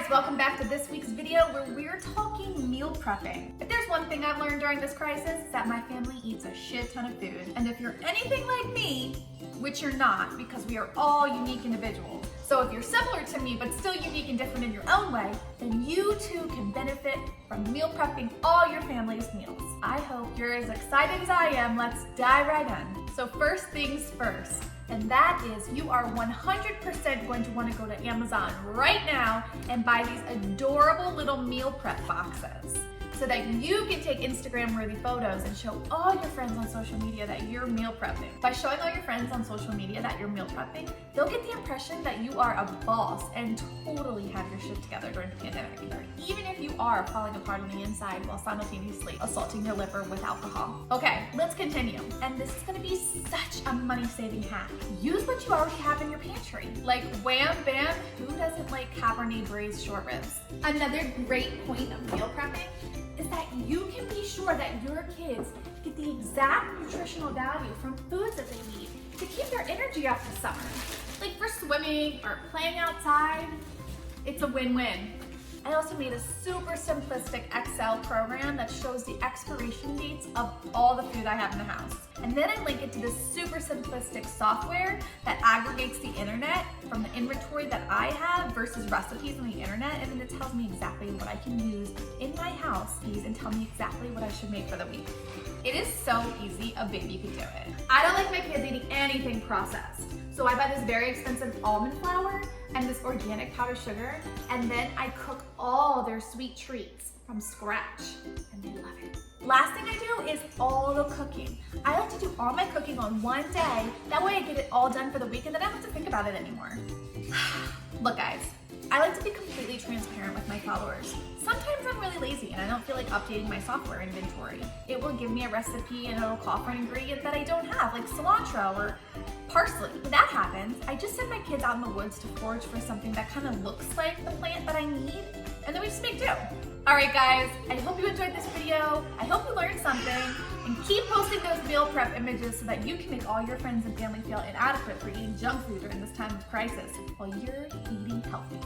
welcome back to this week's video where we're talking meal prepping. If there's one thing I've learned during this crisis, it's that my family eats a shit ton of food. And if you're anything like me, which you're not because we are all unique individuals, so if you're similar to me but still unique and different in your own way, then you too can benefit from meal prepping all your family's meals. I hope you're as excited as I am. Let's dive right in. So first things first, and that is you are 100% going to want to go to Amazon right now and buy these adorable little meal prep boxes so that you can take Instagram-worthy photos and show all your friends on social media that you're meal prepping. By showing all your friends on social media that you're meal prepping, they'll get the impression that you are a boss and totally have your shit together during the pandemic, even if you are falling apart on the inside while simultaneously assaulting your liver with alcohol. Okay, let's continue. And this is gonna be such a money-saving hack. Use what you already have in your pantry. Like wham bam, who doesn't like Cabernet braised short ribs? Another great point of meal prepping is that you can be sure that your kids get the exact nutritional value from foods that they need to keep their energy up this summer. Like for swimming or playing outside, it's a win-win. I also made a super simplistic Excel program that shows the expiration dates of all the food I have in the house. And then I link it to this super simplistic software that aggregates the internet from the inventory that I have versus recipes on the internet, and then it tells me exactly what I can use in my house and tell me exactly what I should make for the week. It is so easy, a baby could do it. I don't like my kids eating anything processed, so I buy this very expensive almond flour and this organic powdered sugar, and then I cook all their sweet treats from scratch, and they love it. Last thing I do is all the cooking. I like to do all my cooking on one day, that way I get it all done for the week and then I don't have to think about it anymore. Look guys, I like to be completely transparent with my followers. Sometimes I'm really lazy and I don't feel like updating my software inventory. It will give me a recipe and it'll call for an ingredient that I don't have, like cilantro or parsley. When that happens, I just send my kids out in the woods to forage for something that kind of looks like the plant that I need, and then we just make do. All right guys, I hope you enjoyed this video. I hope you learned something, and keep posting those meal prep images so that you can make all your friends and family feel inadequate for eating junk food during this time of crisis while you're eating healthy.